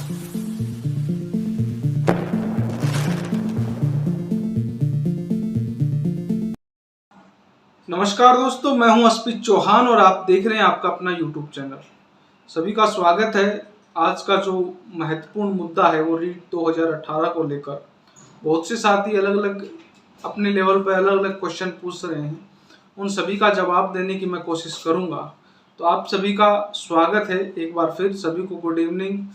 नमस्कार दोस्तों, मैं हूं अस्पित चौहान और आप देख रहे हैं आपका अपना YouTube चैनल। सभी का स्वागत है। आज का जो महत्वपूर्ण मुद्दा है वो रीट 2018 को लेकर बहुत से साथी अलग अलग अपने लेवल पर अलग अलग क्वेश्चन पूछ रहे हैं। उन सभी का जवाब देने की मैं कोशिश करूंगा। तो आप सभी का स्वागत है एक बार फिर। सभी को गुड इवनिंग।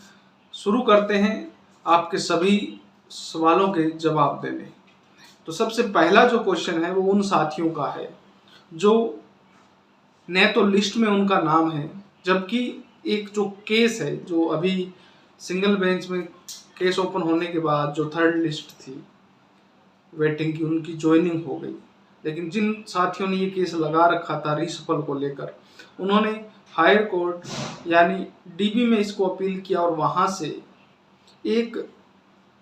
शुरू करते हैं आपके सभी सवालों के जवाब देने। तो सबसे पहला जो क्वेश्चन है वो उन साथियों का है जो न तो लिस्ट में उनका नाम है, जबकि एक जो केस है जो अभी सिंगल बेंच में केस ओपन होने के बाद जो थर्ड लिस्ट थी वेटिंग की, उनकी ज्वाइनिंग हो गई। लेकिन जिन साथियों ने ये केस लगा रखा था रीशफल को लेकर, उन्होंने हायर कोर्ट यानी डीबी में इसको अपील किया और वहां से एक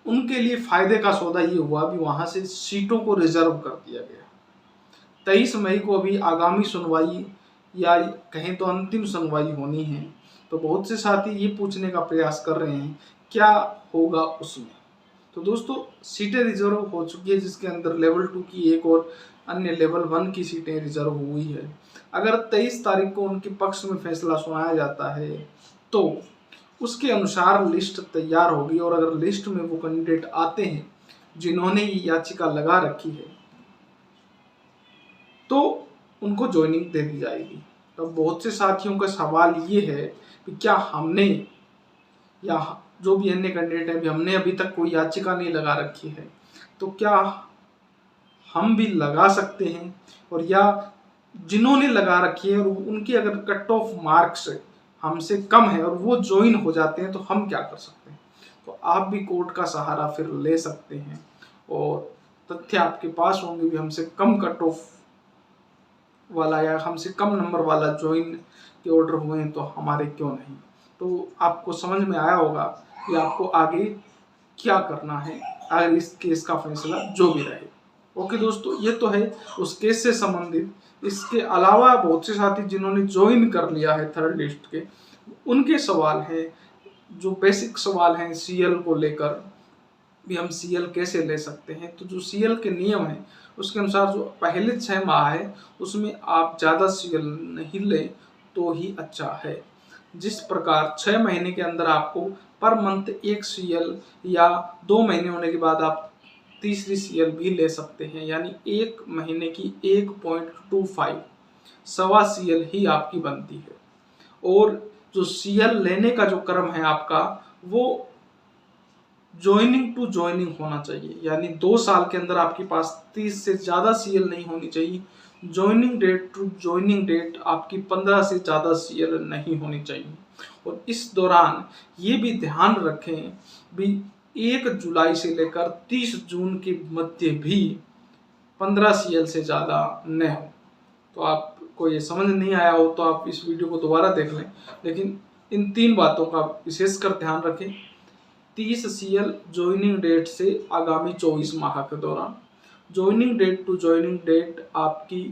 उनके लिए फायदे का सौदा ये हुआ भी वहां से सीटों को रिजर्व कर दिया गया। 23 मई को अभी आगामी सुनवाई या कहें तो अंतिम सुनवाई होनी है। तो बहुत से साथी ये पूछने का प्रयास कर रहे हैं क्या होगा उसमें। तो दोस्तों, सीटें रिजर्व हो चुकी है, जिसके अंदर लेवल 2 की एक और अन्य लेवल 1 की सीटें रिजर्व हुई है। अगर 23 तारीख को उनके पक्ष में फैसला सुनाया जाता है तो उसके अनुसार लिस्ट तैयार होगी, और अगर लिस्ट में वो कैंडिडेट आते हैं जिन्होंने ये याचिका लगा रखी है तो उनको ज्वाइनिंग दे दी जाएगी। तो बहुत से साथियों का सवाल ये है कि क्या हमने या जो भी अन्य कैंडिडेट है, हमने अभी तक कोई याचिका नहीं लगा रखी है, तो क्या हम भी लगा सकते हैं? और या जिन्होंने लगा रखी है और उनकी अगर कट ऑफ मार्क्स हमसे कम है और वो ज्वाइन हो जाते हैं तो हम क्या कर सकते हैं? तो आप भी कोर्ट का सहारा फिर ले सकते हैं, और तथ्य आपके पास होंगे भी हमसे कम कट ऑफ वाला या हमसे कम नंबर वाला ज्वाइन के ऑर्डर हुए हैं तो हमारे क्यों नहीं। तो आपको समझ में आया होगा कि आपको आगे क्या करना है अगर इस केस का फैसला जो भी रहे। ओके दोस्तों, ये तो है उस केस से संबंधित। इसके अलावा बहुत से साथी जिन्होंने ज्वाइन कर लिया है थर्ड लिस्ट के, उनके सवाल हैं, जो बेसिक सवाल हैं सीएल को लेकर भी, हम सीएल कैसे ले सकते हैं। तो जो सीएल के नियम है उसके अनुसार जो पहले 6 माह है उसमें आप ज़्यादा सीएल नहीं लें तो ही अच्छा है। जिस प्रकार 6 महीने के अंदर आपको पर मंथ 1 सीएल या 2 महीने होने के बाद आप तीसरी सीएल भी ले सकते हैं, यानी 1 महीने की 1.25 सवा सीएल ही आपकी बनती है। और जो सीएल लेने का जो क्रम है आपका, वो ज्वाइनिंग टू ज्वाइनिंग होना चाहिए, यानी 2 साल के अंदर आपके पास 30 से ज़्यादा सीएल नहीं होनी चाहिए। Joining date to joining date आपकी 15 से ज़्यादा सीएल नहीं होनी चाहिए। और इस दौरान ये भी ध्यान रखें भी 1 जुलाई से लेकर 30 जून के मध्य भी 15 सीएल से ज़्यादा न हो। तो आपको ये समझ नहीं आया हो तो आप इस वीडियो को दोबारा देख लें, लेकिन इन 3 बातों का विशेषकर ध्यान रखें। 30 सीएल ज्वाइनिंग डेट से आगामी 24 माह के दौरान, joining date to joining date आपकी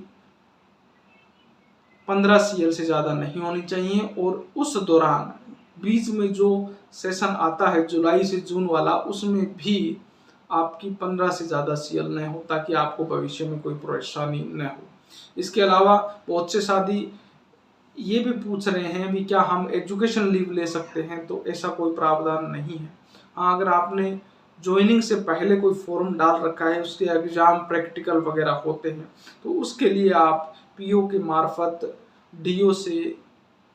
15 सीएल से ज़्यादा नहीं होनी चाहिए। और उस दौरान बीच में जो सेशन आता है जुलाई से जून वाला, उसमें भी आपकी 15 से ज़्यादा सीएल न हो, ताकि आपको भविष्य में कोई परेशानी न हो। इसके अलावा बहुत से साथी ये भी पूछ रहे हैं भी क्या हम एजुकेशन लीव ले सकते हैं, तो ऐसा कोई प्रावधान नहीं है। हाँ, अगर आपने ज्वाइनिंग से पहले कोई फॉर्म डाल रखा है, उसके एग्जाम प्रैक्टिकल वगैरह होते हैं, तो उसके लिए आप पीओ के मार्फत डीओ से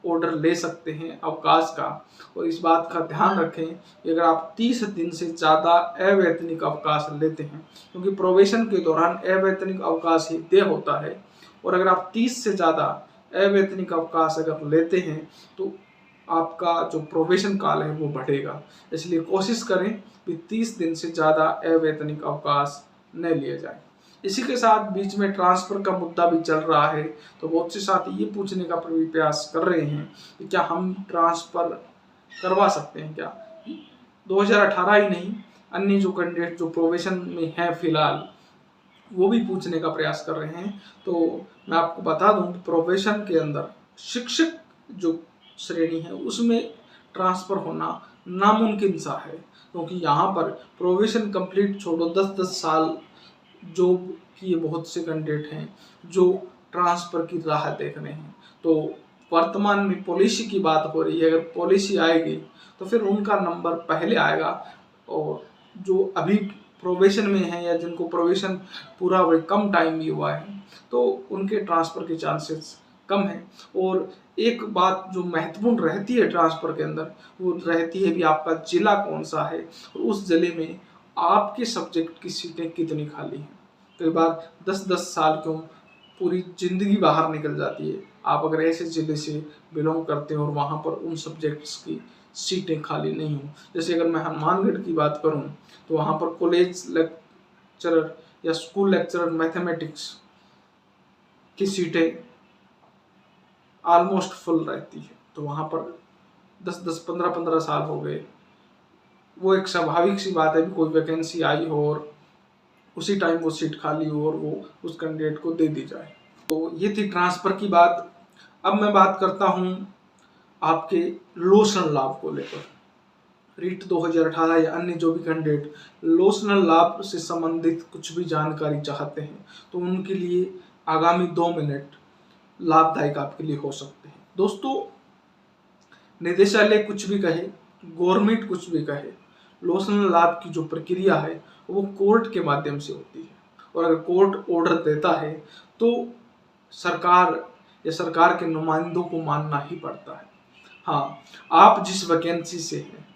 ऑर्डर ले सकते हैं अवकाश का। और इस बात का ध्यान रखें कि अगर आप 30 दिन से ज़्यादा अवैतनिक अवकाश लेते हैं, क्योंकि प्रोबेशन के दौरान अवैतनिक अवकाश ही तय होता है, और अगर आप 30 से ज़्यादा अवैतनिक अवकाश अगर लेते हैं तो आपका जो प्रोबेशन काल है वो बढ़ेगा। इसलिए कोशिश करें कि 30 दिन से ज़्यादा अवैतनिक अवकाश न लिए जाए। इसी के साथ बीच में ट्रांसफ़र का मुद्दा भी चल रहा है, तो बहुत से साथी ये पूछने का प्रयास कर रहे हैं कि क्या हम ट्रांसफ़र करवा सकते हैं क्या। 2018 ही नहीं, अन्य जो कैंडिडेट जो प्रोबेशन में हैं फिलहाल, वो भी पूछने का प्रयास कर रहे हैं। तो मैं आपको बता दूं कि प्रोबेशन के अंदर शिक्षक जो श्रेणी है उसमें ट्रांसफ़र होना नामुमकिन सा है, क्योंकि यहाँ पर प्रोबेशन कंप्लीट छोड़ो 10-10 साल जॉब किए बहुत से कैंडिडेट हैं जो ट्रांसफ़र की राह देख रहे हैं। तो वर्तमान में पॉलिसी की बात हो रही है, अगर पॉलिसी आएगी तो फिर उनका नंबर पहले आएगा, और जो अभी प्रोबेशन में है या जिनको प्रोबेशन पूरा हुए कम टाइम भी हुआ है तो उनके ट्रांसफ़र के चांसेस कम है। और एक बात जो महत्वपूर्ण रहती है ट्रांसफ़र के अंदर, वो रहती है भी आपका ज़िला कौन सा है और उस ज़िले में आपके सब्जेक्ट की सीटें कितनी खाली हैं। कई बार 10-10 साल क्यों, पूरी ज़िंदगी बाहर निकल जाती है आप अगर ऐसे ज़िले से बिलोंग करते हैं और वहाँ पर उन सब्जेक्ट्स की सीटें खाली नहीं हों। जैसे अगर मैं हनुमानगढ़ की बात करूँ तो वहाँ पर कॉलेज लेक्चरर या स्कूल लेक्चरर मैथमेटिक्स की सीटें ऑलमोस्ट फुल रहती है। तो वहाँ पर 10-10, 15-15 साल हो गए, वो एक स्वाभाविक सी बात है कि कोई वैकेंसी आई हो और उसी टाइम वो सीट खाली हो और वो उस कैंडिडेट को दे दी जाए। तो ये थी ट्रांसफ़र की बात। अब मैं बात करता हूँ आपके लोशनल लाभ को लेकर। रीट 2018 या अन्य जो भी कैंडिडेट लोशनल लाभ से संबंधित कुछ भी जानकारी चाहते हैं तो उनके लिए आगामी 2 मिनट लाभदायक आपके लिए हो सकते हैं। दोस्तों, निदेशालय कुछ भी कहे, गवर्नमेंट कुछ भी कहे, लोशनल लाभ की जो प्रक्रिया है वो कोर्ट के माध्यम से होती है, और अगर कोर्ट ऑर्डर देता है तो सरकार या सरकार के नुमाइंदों को मानना ही पड़ता है। हाँ, आप जिस वैकेंसी से हैं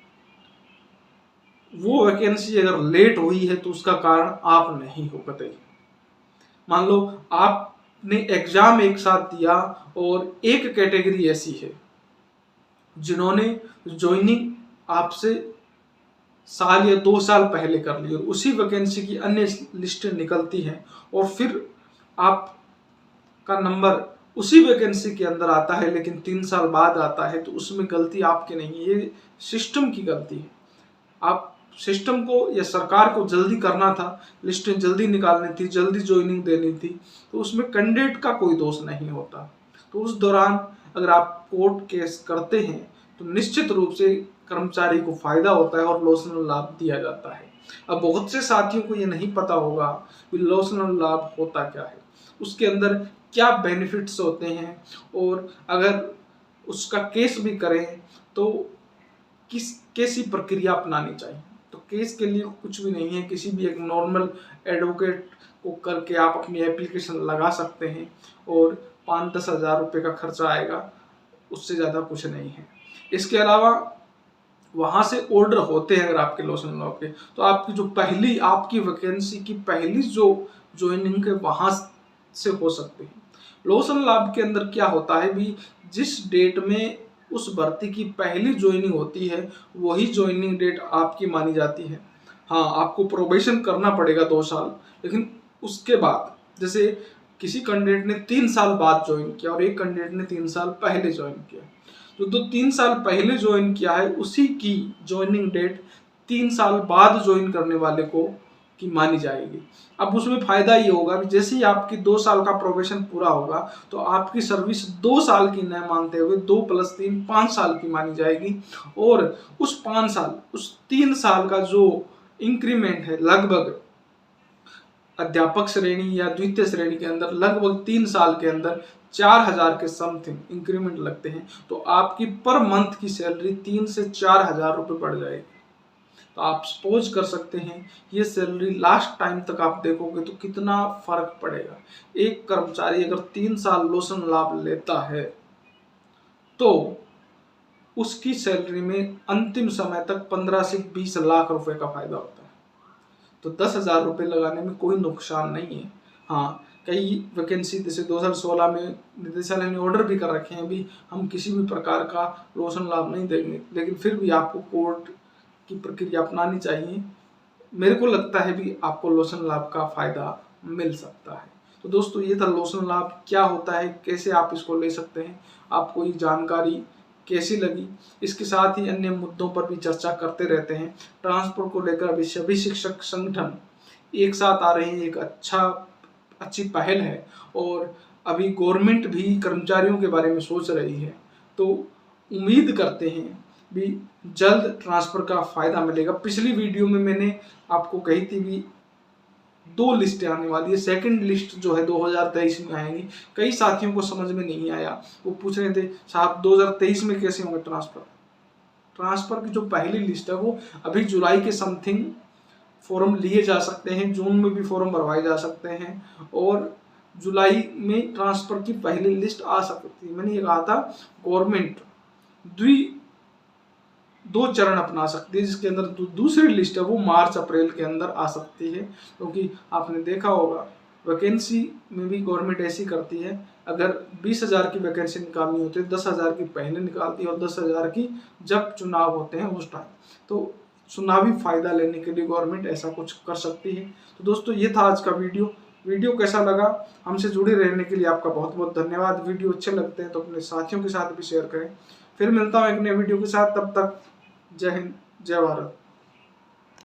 वो वैकेंसी अगर लेट हुई है तो उसका कारण आप नहीं हो कतई। मान लो आपने एग्जाम एक साथ दिया और एक कैटेगरी ऐसी है जिन्होंने ज्वाइनिंग आपसे साल या 2 साल पहले कर ली और उसी वैकेंसी की अन्य लिस्टें निकलती हैं और फिर आपका नंबर उसी वैकेंसी के अंदर आता है लेकिन 3 साल बाद आता है, तो उसमें गलती आपकी नहीं है, ये सिस्टम की गलती है। आप सिस्टम को या सरकार को जल्दी करना था, लिस्टें जल्दी निकालनी थी, जल्दी ज्वाइनिंग देनी थी, तो उसमें कैंडिडेट का कोई दोष नहीं होता। तो उस दौरान अगर आप कोर्ट केस करते हैं तो निश्चित रूप से कर्मचारी को फायदा होता है और लोशनल लाभ दिया जाता है। अब बहुत से साथियों को ये नहीं पता होगा कि लोशनल लाभ होता क्या है, उसके अंदर क्या बेनिफिट्स होते हैं, और अगर उसका केस भी करें तो किस कैसी प्रक्रिया अपनानी चाहिए। तो केस के लिए कुछ भी नहीं है, किसी भी एक नॉर्मल एडवोकेट को करके आप अपनी एप्लीकेशन लगा सकते हैं और 5-10 हज़ार रुपये का खर्चा आएगा, उससे ज़्यादा कुछ नहीं है। इसके अलावा वहाँ से ऑर्डर होते हैं अगर आपके लोशनल लाभ के, तो आपकी जो पहली आपकी वैकेंसी की पहली जो ज्वाइनिंग है वहाँ से हो सकते हैं। लोशनल लाभ के अंदर क्या होता है भी, जिस डेट में उस भर्ती की पहली ज्वाइनिंग होती है वही ज्वाइनिंग डेट आपकी मानी जाती है। हाँ, आपको प्रोबेशन करना पड़ेगा 2 साल, लेकिन उसके बाद जैसे किसी कैंडिडेट ने 3 साल बाद ज्वाइन किया और एक कैंडिडेट ने 3 साल पहले ज्वाइन किया, तो 3 साल पहले ज्वाइन किया है उसी की ज्वाइनिंग डेट 3 साल बाद ज्वाइन करने वाले को की मानी जाएगी। अब उसमें फायदा ये होगा कि जैसे ही आपकी 2 साल का प्रोबेशन पूरा होगा तो आपकी सर्विस 2 साल की न मानते हुए 2 + 3 5 साल की मानी जाएगी, और उस 5 साल उस 3 साल का जो इंक्रीमेंट है लगभग अध्यापक श्रेणी या द्वितीय श्रेणी के अंदर लगभग 3 साल के अंदर 4,000 के समथिंग इंक्रीमेंट लगते हैं, तो आपकी पर मंथ की सैलरी 3 से 4,000 रुपये बढ़ जाएगी। तो आप सपोज कर सकते हैं ये सैलरी लास्ट टाइम तक आप देखोगे तो कितना फर्क पड़ेगा। एक कर्मचारी अगर 3 साल लोशन लाभ लेता है तो उसकी सैलरी में अंतिम समय तक 15 से 20 लाख रुपए का फायदा होता है। तो 10,000 रुपये लगाने में कोई नुकसान नहीं है। हाँ, कई वैकेंसी जैसे 2016 में निदेशालय ने ऑर्डर भी कर रखे हैं भी हम किसी भी प्रकार का लोशन लाभ नहीं देंगे, लेकिन फिर भी आपको कोर्ट की प्रक्रिया अपनानी चाहिए। मेरे को लगता है भी आपको लोशन लाभ का फायदा मिल सकता है। तो दोस्तों, ये था लोशन लाभ क्या होता है, कैसे आप इसको ले सकते हैं, आपको ये जानकारी कैसी लगी। इसके साथ ही अन्य मुद्दों पर भी चर्चा करते रहते हैं। ट्रांसपोर्ट को लेकर अभी सभी शिक्षक संगठन एक साथ आ रहे हैं, एक अच्छी पहल है, और अभी गवर्नमेंट भी कर्मचारियों के बारे में सोच रही है। तो उम्मीद करते हैं भी जल्द ट्रांसफ़र का फ़ायदा मिलेगा। पिछली वीडियो में मैंने आपको कही थी भी 2 लिस्टें आने वाली है। सेकंड लिस्ट जो है 2023 में आएगी। कई साथियों को समझ में नहीं आया, वो पूछ रहे थे साहब 2023 में कैसे होंगे ट्रांसफ़र। ट्रांसफ़र की जो पहली लिस्ट है वो अभी जुलाई के समथिंग फॉर्म लिए जा सकते हैं, जून में भी फॉर्म भरवाए जा सकते हैं और जुलाई में ट्रांसफ़र की पहली लिस्ट आ सकती है। मैंने ये कहा था गवर्नमेंट दो चरण अपना सकती है, जिसके अंदर दूसरी लिस्ट है वो मार्च अप्रैल के अंदर आ सकती है। क्योंकि आपने देखा होगा वैकेंसी में भी गवर्नमेंट ऐसी करती है, अगर 20,000 की वैकेंसी निकालनी होती है 10,000 की पहले निकालती है और 10,000 की जब चुनाव होते हैं उस टाइम। तो चुनावी फायदा लेने के लिए गवर्नमेंट ऐसा कुछ कर सकती है। तो दोस्तों ये था आज का वीडियो कैसा लगा, हमसे जुड़े रहने के लिए आपका बहुत बहुत धन्यवाद। वीडियो अच्छे लगते हैं तो अपने साथियों के साथ भी शेयर करें। फिर मिलता हूँ एक नए वीडियो के साथ, तब तक जय हिंद, जय भारत।